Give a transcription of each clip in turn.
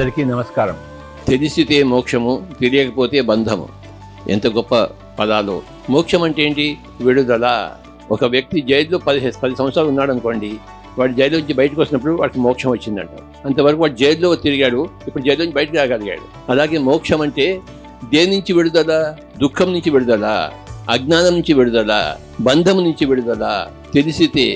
అందరికీ నమస్కారం. తెలిసితే మోక్షము, తెలియకపోతే బంధము. ఎంత గొప్ప పదాలు. మోక్షం అంటే ఏంటి? విడుదల. ఒక వ్యక్తి జైల్లో 10 సంవత్సరాలు ఉన్నాడు అనుకోండి, వాడు జైలు నుంచి బయటకు వచ్చినప్పుడు వాడికి మోక్షం వచ్చిందంట. అంతవరకు వాడు జైల్లో తిరిగాడు, ఇప్పుడు జైలు నుంచి బయటకు రాగలిగాడు. అలాగే మోక్షం అంటే దేని నుంచి విడుదల? దుఃఖం నుంచి విడుదల, అజ్ఞానం నుంచి విడుదల, బంధం నుంచి విడుదల. తెలిసితే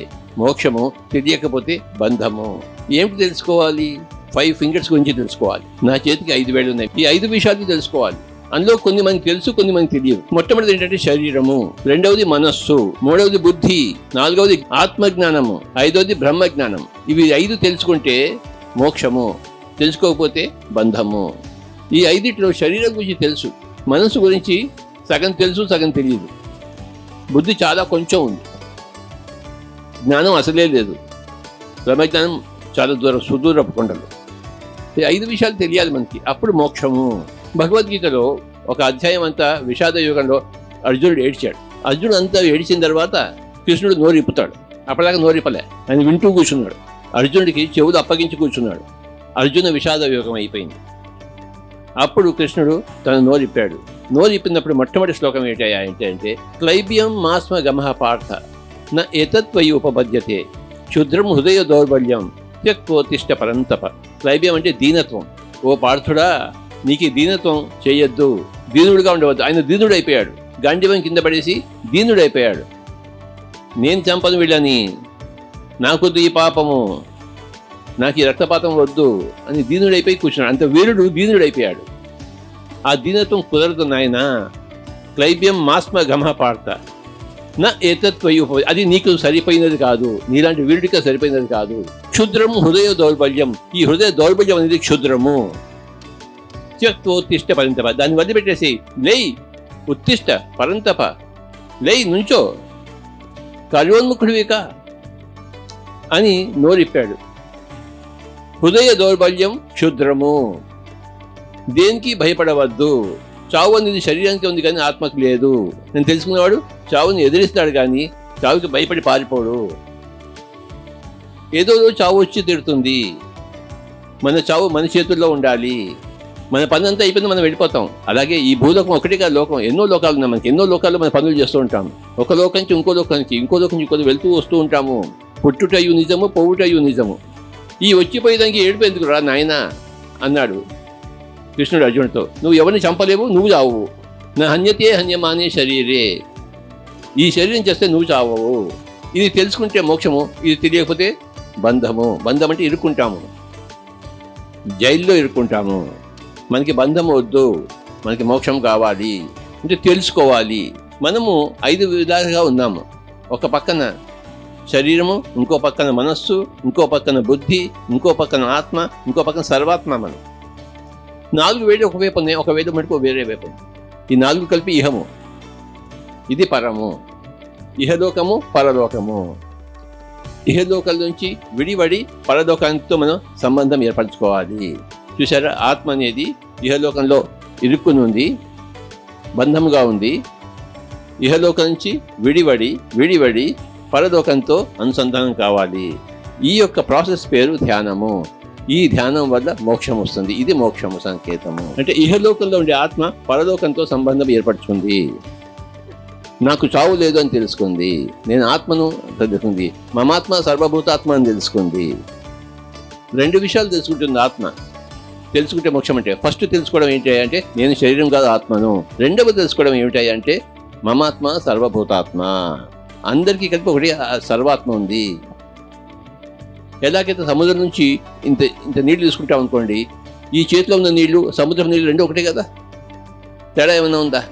మోక్షము, తెలియకపోతే బంధము. ఏమిటి తెలుసుకోవాలి? 5 ఫింగర్స్ గురించి తెలుసుకోవాలి. నా చేతికి 5 వేళ్ళు ఉన్నాయి. ఈ 5 విషయాలు తెలుసుకోవాలి. అందులో కొన్ని మందికి తెలుసు, కొన్ని మందికి తెలియదు. మొట్టమొదటి ఏంటంటే శరీరము, రెండవది మనస్సు, మూడవది బుద్ధి, నాలుగవది ఆత్మజ్ఞానము, ఐదవది బ్రహ్మజ్ఞానం. ఇవి 5 తెలుసుకుంటే మోక్షము, తెలుసుకోకపోతే బంధము. ఈ 5లో శరీరం గురించి తెలుసు, మనస్సు గురించి సగం తెలుసు, సగం తెలియదు. బుద్ధి చాలా కొంచెం ఉంది, జ్ఞానం అసలే లేదు, బ్రహ్మజ్ఞానం చాలా సుదూరపు కొండలు. ఈ 5 విషయాలు తెలియాలి మనకి, అప్పుడు మోక్షము. భగవద్గీతలో ఒక అధ్యాయం అంతా విషాద యుగంలో అర్జునుడు ఏడ్చాడు. అర్జునుడు అంతా ఏడిచిన తర్వాత కృష్ణుడు నోరిప్పుతాడు. అప్పటిదాకా నోరిప్పలే, ఆయన వింటూ కూర్చున్నాడు. అర్జునుడికి చెవులు అప్పగించి కూర్చున్నాడు. అర్జున విషాద యుగం అయిపోయింది. అప్పుడు కృష్ణుడు తన నోరిప్పాడు. నోరిప్పినప్పుడు మొట్టమొదటి శ్లోకం ఏంటంటే క్లైబ్యం మాస్మ గమః పార్థ న ఏతత్వయి ఉపపద్యతే క్షుద్రం హృదయ దౌర్బల్యం త్యక్తోత్తిష్ట పరంతప. క్లైబ్యం అంటే దీనత్వం. ఓ పార్థుడా, నీకు దీనత్వం చేయొద్దు, దీనుడుగా ఉండవద్దు. ఆయన దీనుడు అయిపోయాడు, గాంధీవం కింద పడేసి దీనుడు అయిపోయాడు. నేను చంపను వీళ్ళని, నాకొద్దు ఈ పాపము, నాకు ఈ రక్తపాతం వద్దు అని దీనుడైపోయి కూర్చున్నాడు. అంత వీరుడు దీనుడైపోయాడు. ఆ దీనత్వం కుదరదు నాయన. క్లైబ్యం మాస్మ గమః పార్థ నా ఏతత్వయి ఉప, అది నీకు సరిపోయినది కాదు, నీలాంటి వీరుడిగా సరిపోయినది కాదు. క్షుద్రము హృదయ దౌర్బల్యం, ఈ హృదయ దౌర్బల్యం అనేది క్షుద్రము. త్యక్తోత్తిష్ట పరంతప, దాన్ని వదిలిపెట్టేసి లేయ్, ఉత్తిష్ట పరంతప, లేయ్, నుంచో, కార్యోన్ముఖుడివిక అని నోరిప్పాడు. హృదయ దౌర్బల్యం క్షుద్రము. దేనికి భయపడవద్దు. చావు అనేది శరీరానికి ఉంది కానీ ఆత్మకు లేదు. నేను తెలుసుకునేవాడు చావుని ఎదిరిస్తాడు కానీ చావుకి భయపడి పారిపోడు. ఏదో రోజు చావు వచ్చి తిడుతుంది. మన చావు మన చేతుల్లో ఉండాలి. మన పని అంతా అయిపోయింది, మనం వెళ్ళిపోతాం. అలాగే ఈ భూలోకం ఒకటిగా లోకం, ఎన్నో లోకాలు ఉన్నాయి మనకి. ఎన్నో లోకాల్లో మన పనులు చేస్తూ ఉంటాం. ఒక లోకం నుంచి ఇంకో లోకానికి, ఇంకో లోకం నుంచి ఇంకో వెళ్తూ వస్తూ ఉంటాము. పుట్టుటయు నిజము, పోవుటయు నిజము. ఈ వచ్చిపోయేదానికి ఏడుపు ఎందుకు రా నాయనా అన్నాడు కృష్ణుడు అర్జునుడితో. నువ్వు ఎవరిని చంపలేవు, నువ్వు చావు. నా హన్యతే హన్యమానే శరీరే, ఈ శరీరం చేస్తే నువ్వు చావవు. ఇది తెలుసుకుంటే మోక్షము, ఇది తెలియకపోతే బంధము. బంధం అంటే ఇరుక్కుంటాము, జైల్లో ఇరుక్కుంటాము. మనకి బంధం వద్దు, మనకి మోక్షం కావాలి అంటే తెలుసుకోవాలి. మనము 5 విధాలుగా ఉన్నాము. ఒక పక్కన శరీరము, ఇంకో పక్కన మనస్సు, ఇంకో పక్కన బుద్ధి, ఇంకో పక్కన ఆత్మ, ఇంకో పక్కన సర్వాత్మ. మనం 4 వేలు ఒకవైపు ఉన్నాయి, ఒక వేలు మటుకు వేరే వైపు. ఈ 4 కలిపి ఇహము, ఇది పరము. ఇహలోకము, పరలోకము. ఇహలోకం నుంచి విడివడి పరలోకంతో మనం సంబంధం ఏర్పరచుకోవాలి. చూసారా, ఆత్మ అనేది ఇహలోకంలో ఇరుక్కుని ఉంది, బంధముగా ఉంది. ఇహలోకం నుంచి విడివడి పరలోకంతో అనుసంధానం కావాలి. ఈ యొక్క ప్రాసెస్ పేరు ధ్యానము. ఈ ధ్యానం వల్ల మోక్షం వస్తుంది. ఇది మోక్షము సంకేతము. అంటే ఇహలోకంలో ఉండే ఆత్మ పరలోకంతో సంబంధం ఏర్పరచుకుంది. నాకు చావు లేదు అని తెలుసుకుంది. నేను ఆత్మను తెలుసుకుంది. మమాత్మ సర్వభూతాత్మ అని తెలుసుకుంది. 2 విషయాలు తెలుసుకుంటుంది ఆత్మ. తెలుసుకుంటే మోక్షం అంటే ఫస్ట్ తెలుసుకోవడం ఏంటి అంటే నేను శరీరం కాదు ఆత్మను. రెండవది తెలుసుకోవడం ఏమిటాయి అంటే మమాత్మ సర్వభూతాత్మ. అందరికీ కలిపి ఒకటి సర్వాత్మ ఉంది. ఎలాగైతే సముద్రం నుంచి ఇంత నీళ్లు తీసుకుంటాం అనుకోండి, ఈ చేతిలో ఉన్న నీళ్లు, సముద్రం నీళ్ళు రెండు ఒకటే కదా, తేడా ఏమైనా ఉందా?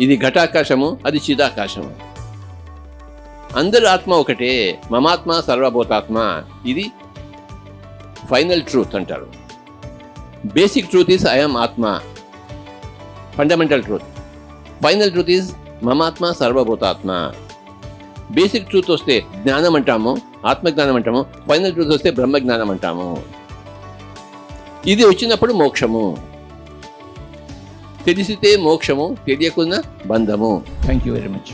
ఇది ఘటాకాశము, అది చిదాకాశము. అందరి ఆత్మ ఒకటే, మమాత్మ సర్వభూతాత్మ. ఇది ఫైనల్ ట్రూత్ అంటారు. బేసిక్ ట్రూత్ ఈజ్ ఐఎమ్ ఆత్మ, fundamental truth. Final truth is మమాత్మ సర్వభూతాత్మ. బేసిక్ ట్రూత్ వస్తే జ్ఞానం అంటాము, ఆత్మజ్ఞానం అంటాము. ఫైనల్ ట్రూత్ వస్తే బ్రహ్మజ్ఞానం అంటాము. ఇది వచ్చినప్పుడు మోక్షము. తెలిసితే మోక్షము, తెలియకున్న బంధము. Thank you very much.